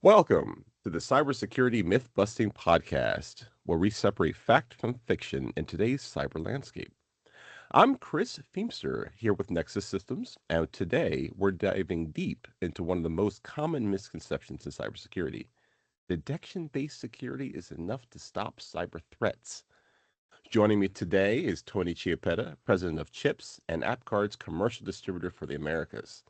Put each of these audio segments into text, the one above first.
Welcome to the Cybersecurity Myth Busting Podcast, where we separate fact from fiction in today's cyber landscape. I'm Chris Feemster here with Nexus Systems, and today we're diving deep into one of the most common misconceptions in cybersecurity. Detection based security is enough to stop cyber threats. Joining me today is Tony Chiappetta, president of CHIPS and AppGuard's commercial distributor for the Americas.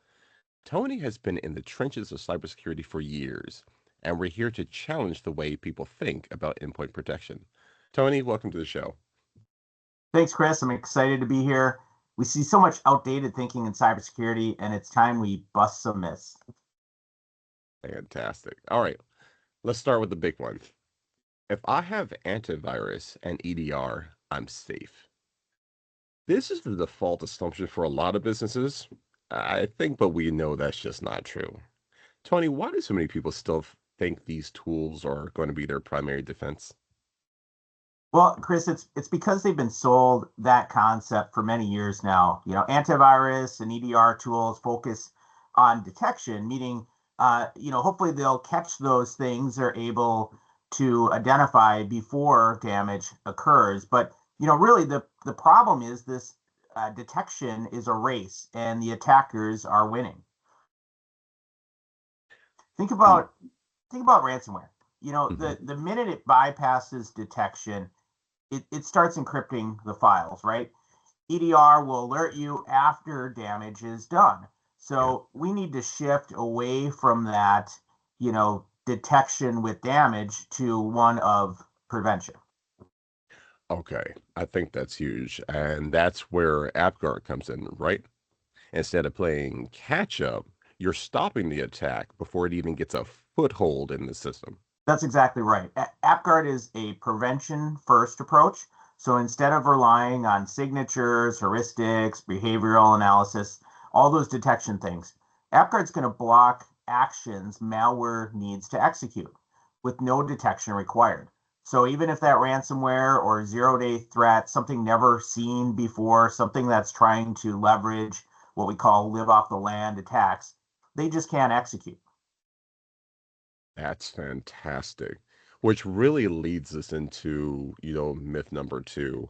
Tony has been in the trenches of cybersecurity for years, and we're here to challenge the way people think about endpoint protection. Tony, welcome to the show. Thanks, Chris. I'm excited to be here. We see so much outdated thinking in cybersecurity, and it's time we bust some myths. Fantastic. All right, let's start with the big one. If I have antivirus and EDR, I'm safe. This is the default assumption for a lot of businesses, I think, but we know that's just not true. Tony, why do so many people still think these tools are going to be their primary defense? Well, Chris, it's because they've been sold that concept for many years now. Antivirus and EDR tools focus on detection, meaning, hopefully they'll catch those things they're able to identify before damage occurs. But, really the problem is this detection is a race and the attackers are winning. Think Hmm. about think about ransomware. Mhm. The minute it bypasses detection, it starts encrypting the files, right? EDR will alert you after damage is done. Yeah. So we need to shift away from that, detection with damage to one of prevention. Okay, I think that's huge. And that's where AppGuard comes in, right? Instead of playing catch up, you're stopping the attack before it even gets a foothold in the system. That's exactly right. AppGuard is a prevention first approach. So instead of relying on signatures, heuristics, behavioral analysis, all those detection things, AppGuard's going to block actions malware needs to execute with no detection required. So even if that ransomware or zero-day threat, something never seen before, something that's trying to leverage what we call live off the land attacks, they just can't execute. That's fantastic. Which really leads us into, myth number two,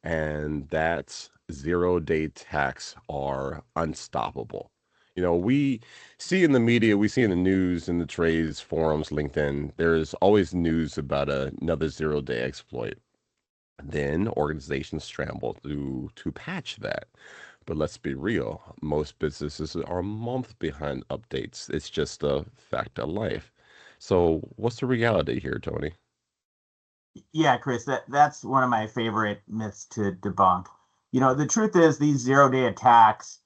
and that's zero-day attacks are unstoppable. We see in the media, we see in the news, in the trades, forums, LinkedIn, there's always news about another zero-day exploit. Then organizations scramble to patch that. But let's be real, most businesses are a month behind updates. It's just a fact of life. So what's the reality here, Tony? Yeah, Chris, that's one of my favorite myths to debunk. The truth is these zero-day attacks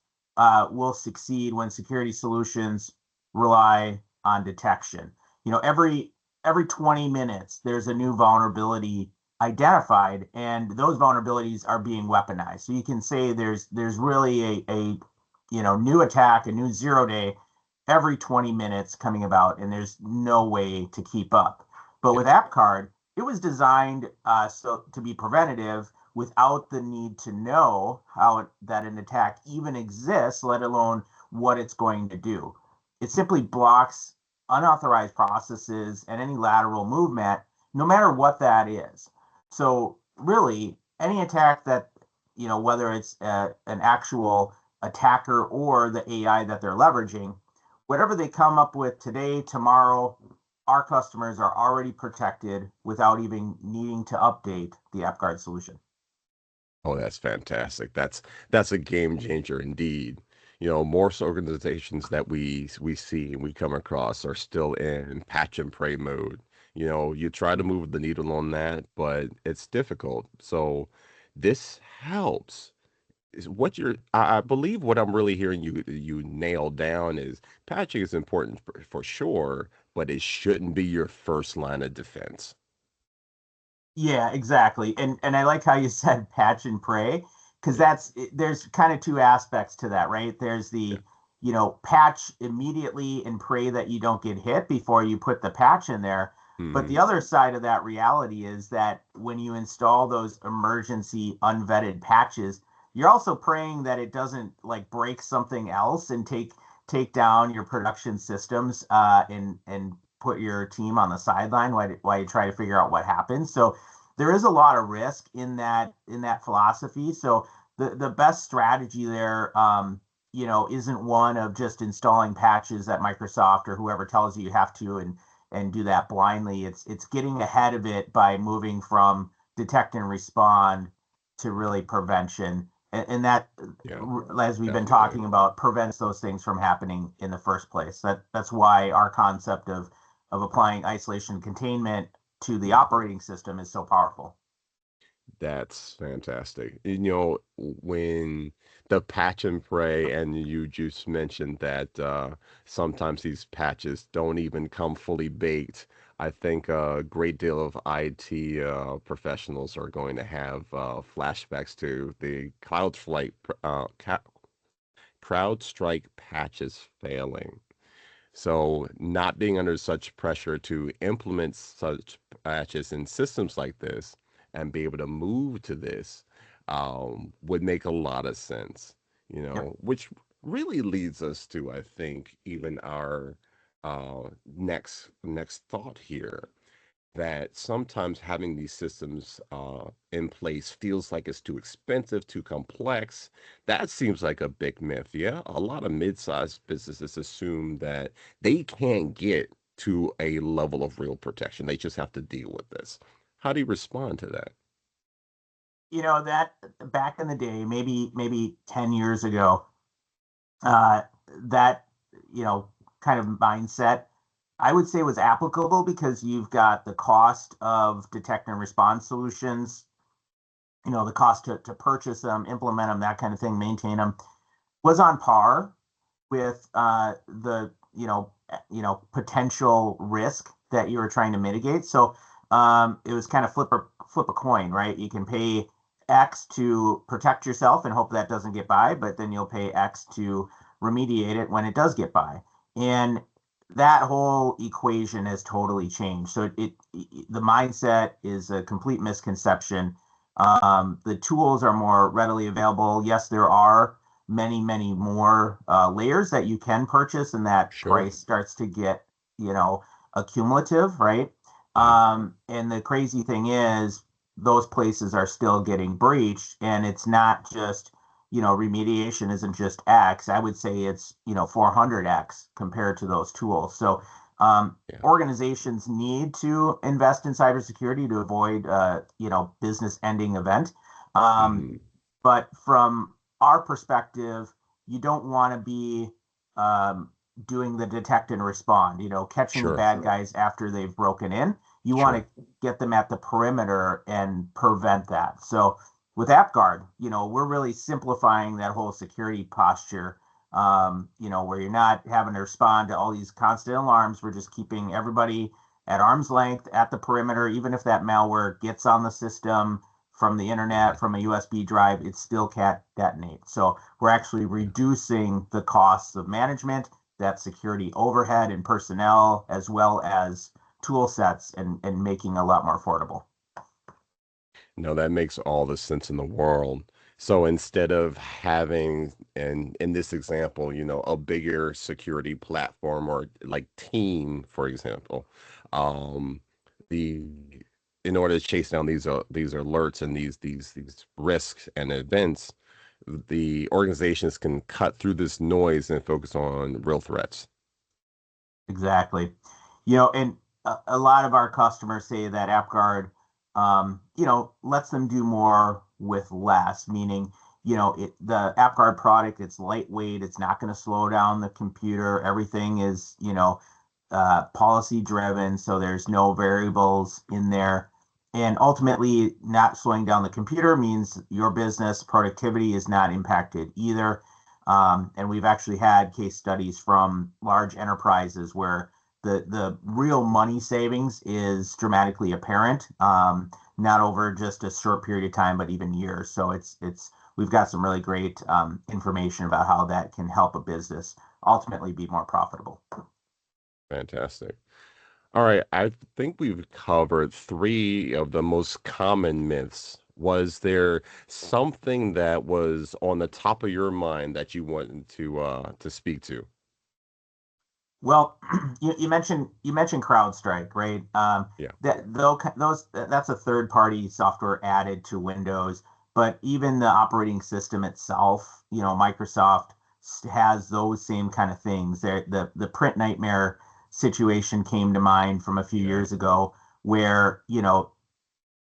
will succeed when security solutions rely on detection. Every 20 minutes there's a new vulnerability identified, and those vulnerabilities are being weaponized. So you can say there's really a new attack, a new zero-day every 20 minutes coming about, and there's no way to keep up. But Yeah. with AppCard, it was designed so to be preventative without the need to know that an attack even exists, let alone what it's going to do. It simply blocks unauthorized processes and any lateral movement, no matter what that is. So really, any attack that, whether it's an actual attacker or the AI that they're leveraging, whatever they come up with today, tomorrow, our customers are already protected without even needing to update the AppGuard solution. Oh, that's fantastic. That's a game changer indeed. Most organizations that we see and we come across are still in patch and pray mode. You try to move the needle on that, but it's difficult. So this helps. Is what I believe what I'm really hearing you nail down is patching is important for sure, but it shouldn't be your first line of defense. Yeah, exactly. And I like how you said patch and pray, because Yeah. there's kind of two aspects to that, right? There's Yeah. patch immediately and pray that you don't get hit before you put the patch in there. But Hmm. the other side of that reality is that when you install those emergency unvetted patches, you're also praying that it doesn't like break something else and take down your production systems and put your team on the sideline while you try to figure out what happened. So there is a lot of risk in that philosophy. So the best strategy there, isn't one of just installing patches that Microsoft or whoever tells you have to and do that blindly. It's getting ahead of it by moving from detect and respond to really prevention. And that, Yeah, as we've been definitely. talking about, prevents those things from happening in the first place. That's why our concept of applying isolation and containment to the Mhm. operating system is so powerful. That's fantastic. When the patch and pray, and you just mentioned that sometimes these patches don't even come fully baked. I think a great deal of IT professionals are going to have flashbacks to the CrowdStrike patches failing. So, not being under such pressure to implement such patches in systems like this and be able to move to this would make a lot of sense, Yep. which really leads us to, I think, even our next thought here, that sometimes having these systems in place feels like it's too expensive, too complex. That seems like a big myth. Yeah, a lot of mid-sized businesses assume that they can't get to a level of real protection. They just have to deal with this. How do you respond to that? That back in the day, maybe 10 years ago, uh, that you know kind of mindset, I would say, was applicable because you've got the cost of detect and response solutions, the cost to purchase them, implement them, that kind of thing, maintain them, was on par with the potential risk that you were trying to mitigate. So it was kind of flip a coin, right? You can pay X to protect yourself and hope that doesn't get by, but then you'll pay X to remediate it when it does get by. And that whole equation has totally changed. So the mindset is a complete misconception. The tools are more readily available. Yes, there are many more layers that you can purchase, and that Sure. price starts to get, you know, accumulative, right? Uh, And the crazy thing is, those places are still getting breached, and it's not just, remediation isn't just X. I would say it's, 400X compared to those tools. So yeah. organizations need to invest in cybersecurity to avoid, business ending event. Um, Hmm. but from our perspective, you don't want to be um, doing the detect and respond, catching the Sure. bad guys after they've broken in. You want Sure. to get them at the perimeter and prevent that. So with AppGuard, we're really simplifying that whole security posture, where you're not having to respond to all these constant alarms. We're just keeping everybody at arm's length at the perimeter, even if that malware gets on the system from the internet, Mhm. from a USB drive, it still can't detonate. So we're actually Yeah. reducing the costs of management, that security overhead and personnel, as well as tool sets, and making a lot more affordable. No, that makes all the sense in the world. So instead of having, and in this example, a bigger security platform or like team, for example, um, the in order to chase down these alerts and these risks and events, the organizations can cut through this noise and focus on real threats. Exactly. And a lot of our customers say that AppGuard, lets them do more with less, meaning, the AppGuard product, it's lightweight, it's not going to slow down the computer. Everything is, policy driven, so there's no variables in there. And ultimately, not slowing down the computer means your business productivity is not impacted either. And we've actually had case studies from large enterprises where the real money savings is dramatically apparent, not over just a short period of time, but even years. So it's we've got some really great information about how that can help a business ultimately be more profitable. Fantastic. All right, I think we've covered three of the most common myths. Was there something that was on the top of your mind that you wanted to speak to? Well, you mentioned CrowdStrike, right? Yeah. That those that's a third party software added to Windows, but even the operating system itself, Microsoft has those same kind of things. The print nightmare situation came to mind from a few Yeah. years ago, where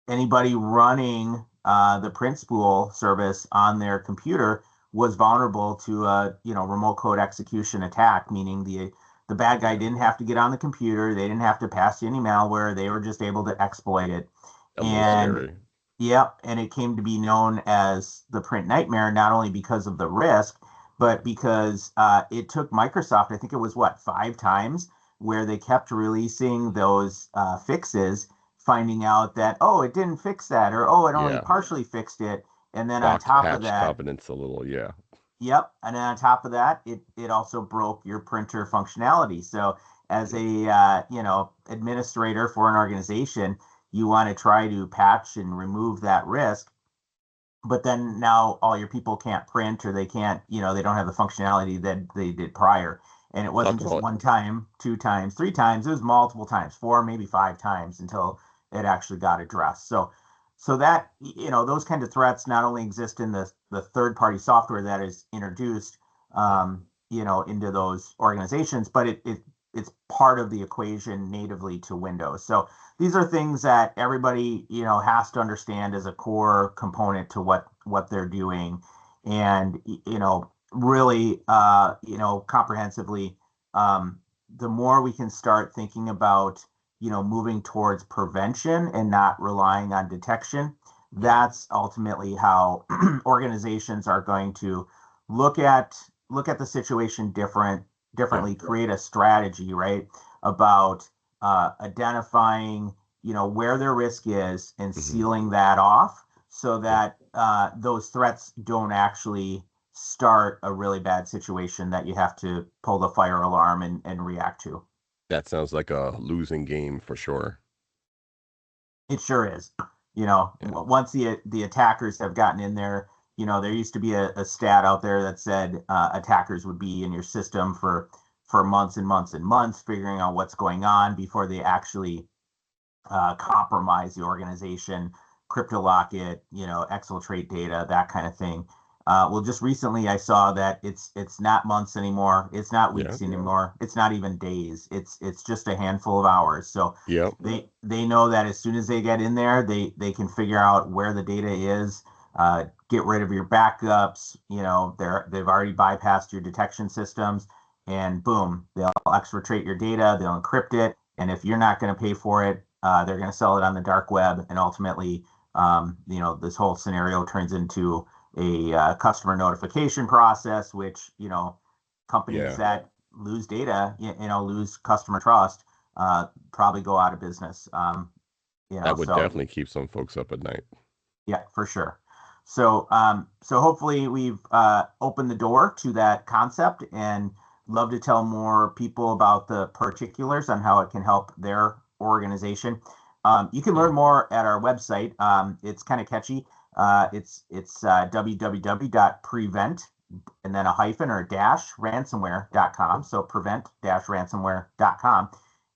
anybody running the print spool service on their computer was vulnerable to a remote code execution attack, meaning the bad guy Yeah. didn't have to get on the computer, they didn't have to pass any malware, they were just able to exploit it. A little And scary. yep, and it came to be known as the print nightmare, not only because of the risk, but because it took Microsoft, I think it was what, 5 times, where they kept releasing those fixes, finding out that, oh, it didn't fix that, or oh, it only Yeah. partially fixed it. And then on Box top of patch that, confidence a little. Yeah. yep. And then on top of that, it also broke your printer functionality. So as Yep. a administrator for an organization, you want to try to patch and remove that risk. But then now all your people can't print, or they can't, they don't have the functionality that they did prior. And it Thought wasn't the just whole one time, 2 times, 3 times. It was multiple times, 4, maybe 5 times until it actually got addressed. So that, those kind of threats not only exist in the third party software that is introduced, into those organizations, but it's part of the equation natively to Windows. So these are things that everybody, has to understand as a core component to what they're doing, and really, comprehensively. The more we can start thinking about, moving towards prevention and not relying on detection, yeah. that's ultimately how organizations are going to look at look at the situation Yeah. differently, create a strategy, right, about identifying, where their risk is and Hmm. sealing that off, so Yeah. that those threats don't actually start a really bad situation that you have to pull the fire alarm and react to. That sounds like a losing game for sure. It sure is. Yeah. Once the attackers have gotten in there, there used to be a stat out there that said attackers would be in your system for months and months and months, figuring out what's going on before they actually compromise the organization, crypto lock it, exfiltrate data, that kind of thing. Well, just recently I saw that it's not months anymore, it's not Yeah. weeks anymore, it's not even days. It's just a handful of hours. So Yep. they know that as soon as they get in there, they can figure out where the data is, get rid of your backups. They've already bypassed your detection systems, and boom, they'll exfiltrate your data, they'll encrypt it, and if you're not going to pay for it, they're going to sell it on the dark web, and ultimately, this whole scenario turns into a customer notification process, which companies Yeah. that lose data, lose customer trust, probably go out of business. That would So definitely keep some folks up at night. yeah, for sure. So hopefully we've opened the door to that concept, and love to tell more people about the particulars on how it can help their organization. You can Yeah. learn more at our website. It's kind of catchy. It's www.prevent and then a hyphen or a dash ransomware.com. So prevent-ransomware.com.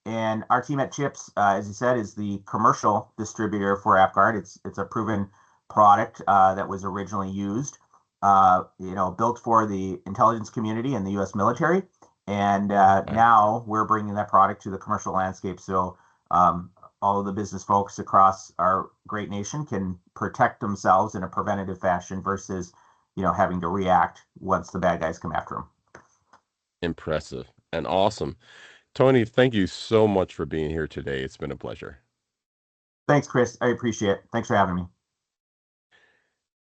And our team at Chips, as you said, is the commercial distributor for AppGuard. It's a proven product that was originally used, built for the intelligence community and the U.S. military. And Wow. now we're bringing that product to the commercial landscape. So um, all of the business folks across our great nation can protect themselves in a preventative fashion versus, having to react once the bad guys come after them. Impressive and awesome. Tony, thank you so much for being here today. It's been a pleasure. Thanks, Chris. I appreciate it. Thanks for having me.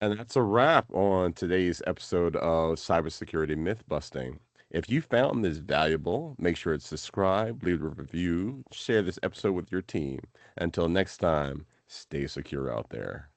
And that's a wrap on today's episode of Cybersecurity Myth Busting. If you found this valuable, make sure to subscribe, leave a review, share this episode with your team. Until next time, stay secure out there.